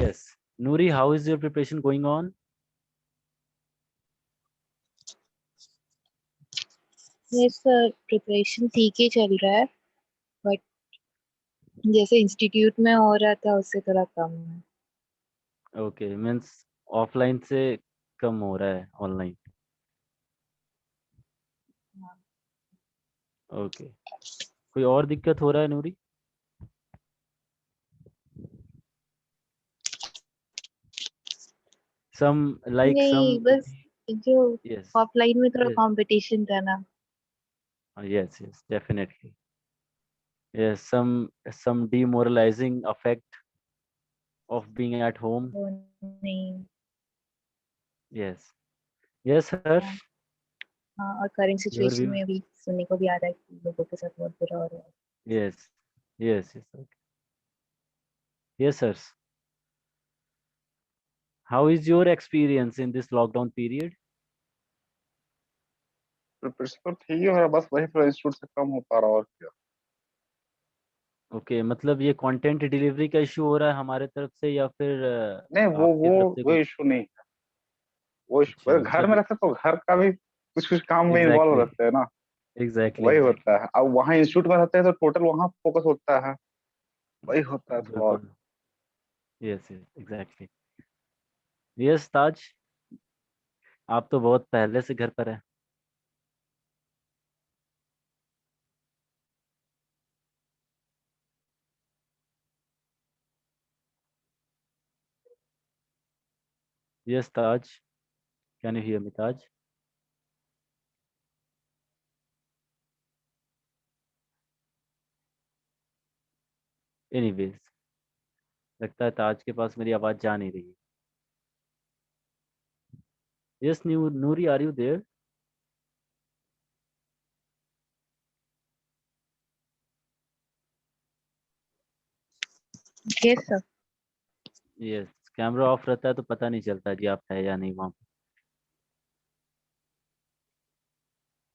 Yes. Noori, how is your preparation going on? Yes sir, preparation ठीक ही चल रहा है, बट जैसे इंस्टीट्यूट में हो रहा था उससे थोड़ा कम है। ओके, मीन्स ऑफलाइन से कम हो रहा है ऑनलाइन। ओके, कोई और दिक्कत हो रहा है नूरी? Some like some. नहीं, बस जो यस। ऑफलाइन में थोड़ा यस। कंपटीशन था ना। Yes yes definitely. Yes, some demoralizing effect of being at home. वो नहीं। Yes. Yes Harsh, हाँ, हाँ, और करंट your सिचुएशन views. में भी सुनने को भी आ रहा है कि लोगों के साथ बहुत बुरा हो रहा है। Yes. Yes, yes, okay. Yes Harsh, how is your experience in this lockdown period? Preparation तो ठीक ही हो रहा है, बस वही थोड़ा इंस्टीट्यूट से कम हो पा रहा, और क्या। ओके, मतलब ये कंटेंट डिलीवरी का इशू हो रहा है हमारे तरफ से या फिर नहीं, वो आपकी वो तरफ से वो कुछ? इशू नहीं है। वो अच्छा, issue, घर में मतलब रहते तो घर का भी कुछ कुछ काम में इन्वॉल्व एग्जैक्टली रहते हैं ना। एग्जैक्टली वही एग्जैक्टली। होता है, अब वहाँ इंस्टीट्यूट में रहते हैं तो टोटल वहाँ फोकस होता है। वही होता है थोड़ा और। बिल्कुल। Yes yes exactly. यस ताज, आप तो बहुत पहले से घर पर है। Yes Taj, can you hear me Taj? Anyways, लगता है ताज के पास मेरी आवाज जा नहीं रही। Yes Noori, are you there? Yes sir. Yes, camera off रहता है तो पता नहीं चलता जी आप है या नहीं वहाँ पे।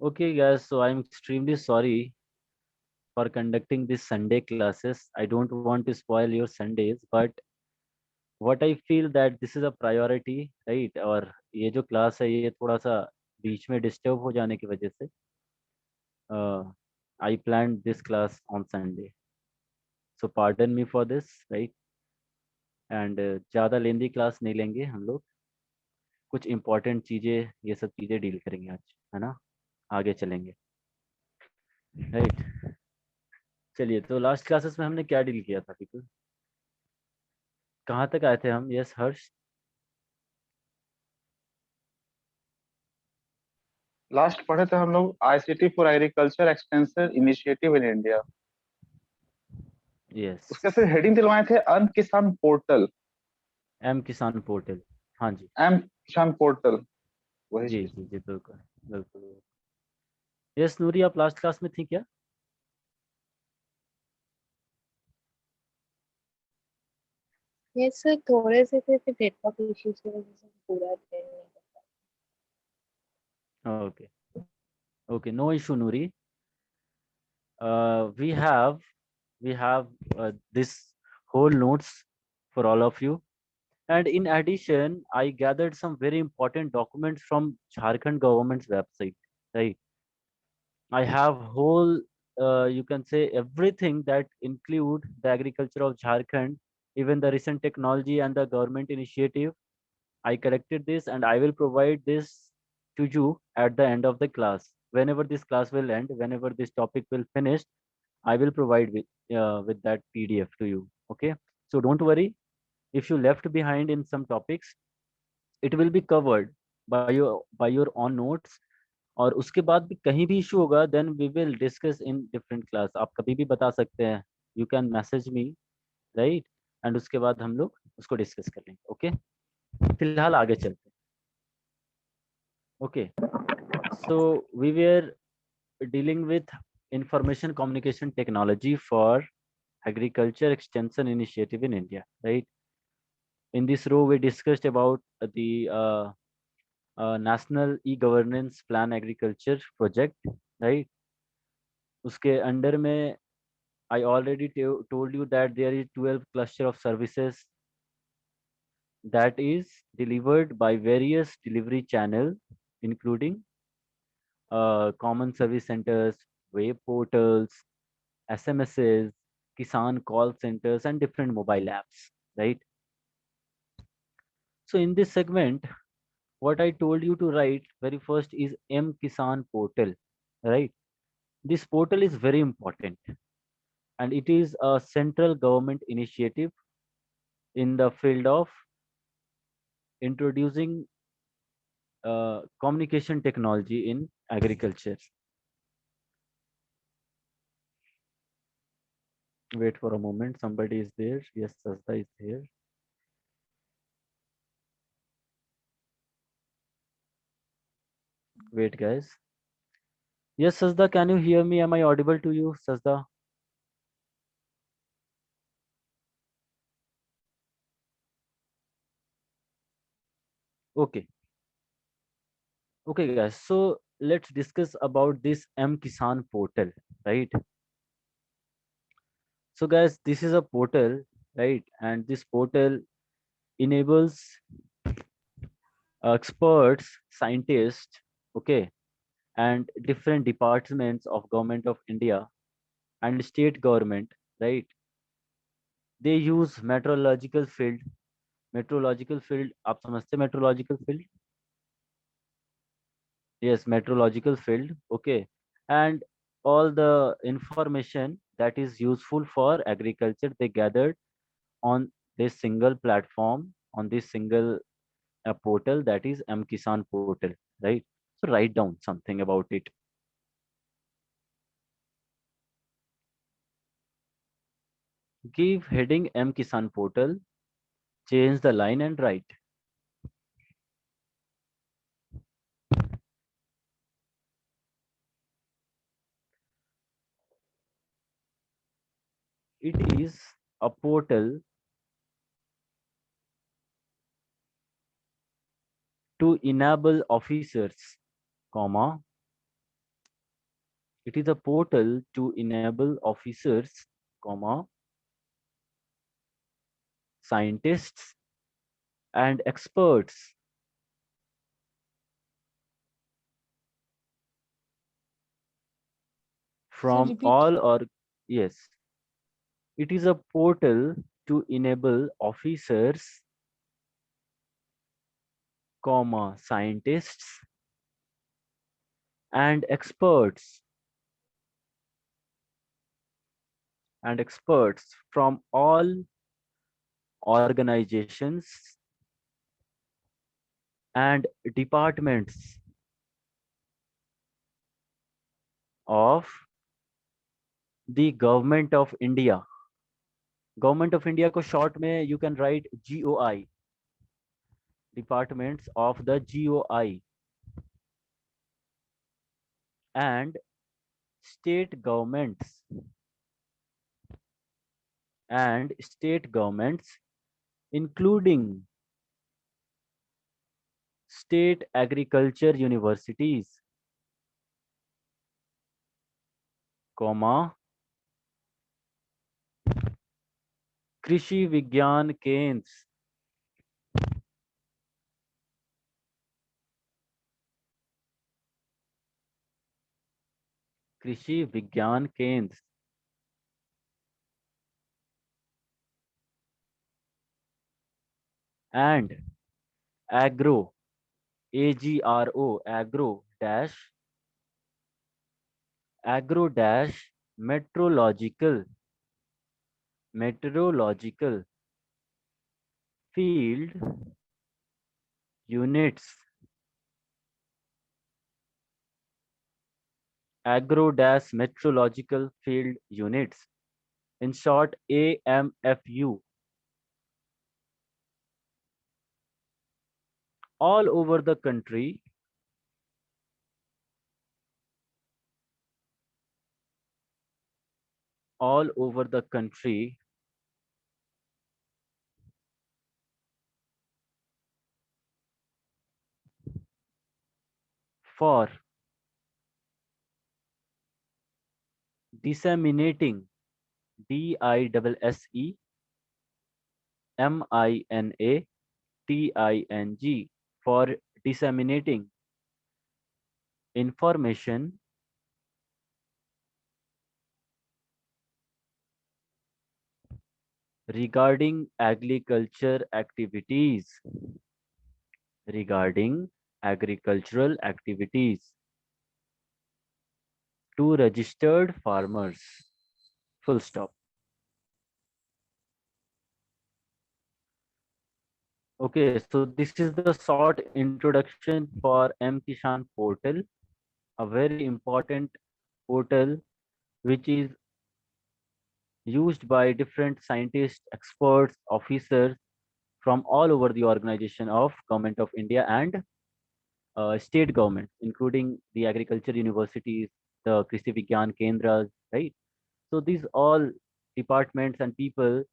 Okay guys, so I'm extremely sorry for conducting this Sunday classes. I don't want to spoil your Sundays, but what I feel that this is a priority, right? और ये जो क्लास है ये थोड़ा सा बीच में डिस्टर्ब हो जाने की वजह से I planned this class on Sunday. So pardon me for this, right? And ज़्यादा लेंदी क्लास नहीं लेंगे हम लोग, कुछ इंपॉर्टेंट चीज़ें ये सब चीज़ें डील करेंगे आज, है ना? आगे चलेंगे, राइट? चलिए, तो लास्ट क्लासेस में हमने क्या डील किया था पीपल? कहाँ तक आए थे हम? यस हर्ष। लास्ट पढ़े थे हम लोग ICT for agriculture extension initiative in India. Yes. उसके से हेडिंग दिलवाए थे अन किसान पोर्टल। एम किसान पोर्टल, हाँ जी। एम किसान पोर्टल, वही जी चीज। जी जी बिल्कुल बिल्कुल। यस नूरी, आप लास्ट क्लास में थी क्या? यस सर, थोड़े से थे, फिर नेटवर्क इश्यूज की वजह से पूरा अटेंड नहीं कर okay okay, no issue Noori. We have this whole notes for all of you. And in addition, I gathered some very important documents from Jharkhand government's website. Right, I have whole, you can say everything that include the agriculture of Jharkhand, even the recent technology and the government initiative. I collected this and I will provide this to you at the end of the class. Whenever this class will end, whenever this topic will finish, I will provide with that PDF to you. Okay, so don't worry if you left behind in some topics, it will be covered by your own notes. और उसके बाद भी कहीं भी issue होगा then we will discuss in different class, आप कभी भी बता सकते हैं, you can message me, right? And उसके बाद हम लोग उसको डिस्कस कर लेंगे। ओके, फिलहाल आगे चलते हैं। Okay, so we were dealing with information communication technology for agriculture extension initiative in India, right? In this row we discussed about the national e-governance plan agriculture project, right? उसके under में I already told you that there is 12 cluster of services that is delivered by various delivery channels, including common service centers, web portals, SMSs, Kisan call centers, and different mobile apps, right? So in this segment, what I told you to write very first is M Kisan portal, right? This portal is very important and it is a central government initiative in the field of introducing communication technology in agriculture. Wait for a moment, somebody is there. Yes, Sajda is here. Wait, guys. Yes, Sajda, can you hear me? Am I audible to you, Sajda? Okay. Okay, guys. So let's discuss about this M Kisan portal, right? So, guys, this is a portal, right? And this portal enables experts, scientists, okay, and different departments of government of India and state government, right? They use meteorological field. आप समझते meteorological field? Yes, meteorological field, okay, and all the information that is useful for agriculture they gathered on this single platform, on this single portal, that is M-Kisan portal, right? So write down something about it. Give heading M-Kisan portal, change the line and write. It is a portal to enable officers, comma, it is a portal to enable officers, comma, scientists and experts Sir, from repeat. all or yes, it is a portal to enable officers, comma, scientists and experts from all organizations and departments of the government of India. Government of India को short में you can write GOI, departments of the GOI, and state governments including state agriculture universities, comma, कृषि विज्ञान केंद्र, कृषि विज्ञान केंद्र and agro, agro, agro dash meteorological field units, agro dash meteorological field units, in short AMFU, all over the country, all over the country for disseminating, DISSEMINA, TING, for disseminating information regarding agriculture activities, regarding agricultural activities to registered farmers. Full stop. Okay, so this is the short introduction for M-Kishan portal, a very important portal which is used by different scientists, experts, officers from all over the organization of Government of India and state governments, including the agriculture universities, the Krishi Vigyan Kendras, right? So these all departments and people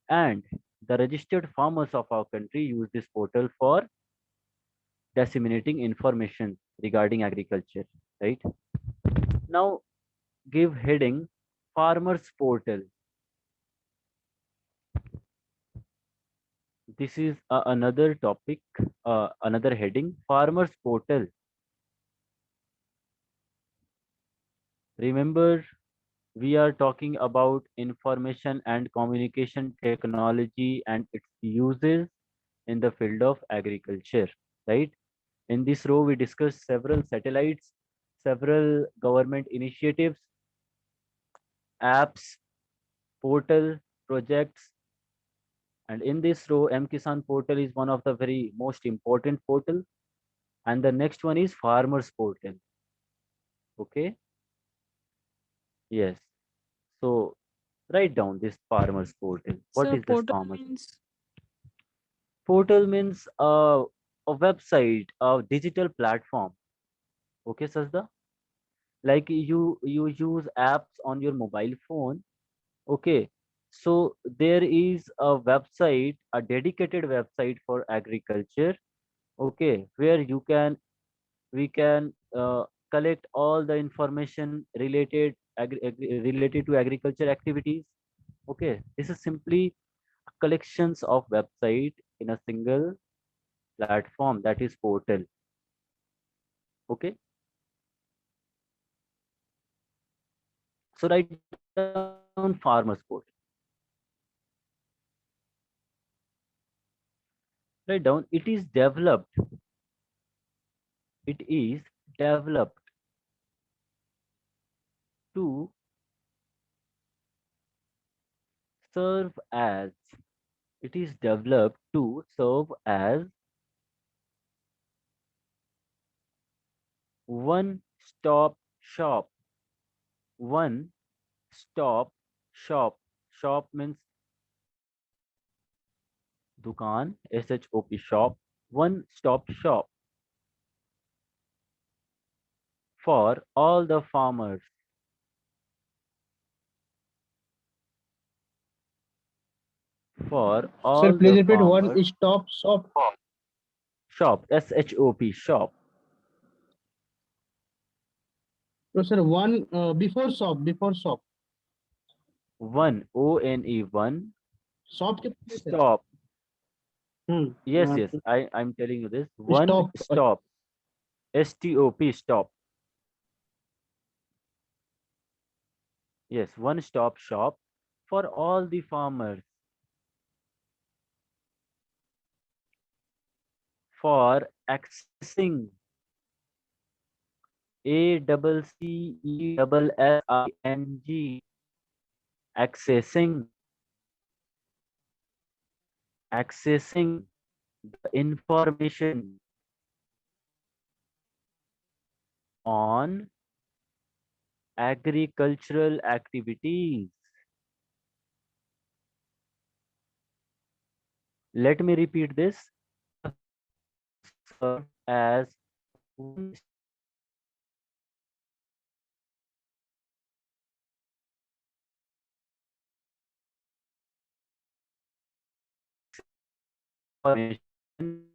and the registered farmers of our country use this portal for disseminating information regarding agriculture, right? Now give heading farmers portal. This is another topic, another heading, farmers portal. Remember, we are talking about information and communication technology and its uses in the field of agriculture, right? In this row, we discussed several satellites, several government initiatives, apps, portal, projects, and in this row, M-Kisan portal is one of the very most important portal, and the next one is farmers portal. Okay, yes. So write down this farmers portal. What So is this portal farmers means portal? Means a website, a digital platform. Okay, Sajda? Like you use apps on your mobile phone. Okay, so there is a website, a dedicated website for agriculture. Okay, where we can collect all the information related to agriculture activities. Okay, this is simply collections of website in a single platform, that is portal. Okay, so write down farmers portal. Write down it is developed to serve as it is developed to serve as one stop shop. One stop shop. Shop means dukan, shop, shop. One stop shop for all the farmers. For Sir, all please the repeat one farmers. stop shop. Shop, shop, shop. No, sir, one before shop. One, one. Shop कितने sir? Stop. Hmm. Yes, yes. uh, I'm telling you this. One Stop. stop. Stop. Stop. Yes, one stop shop for all the farmers. For accessing ACCESSING. Accessing. Accessing the information on agricultural activities. Let me repeat this. Serve as one information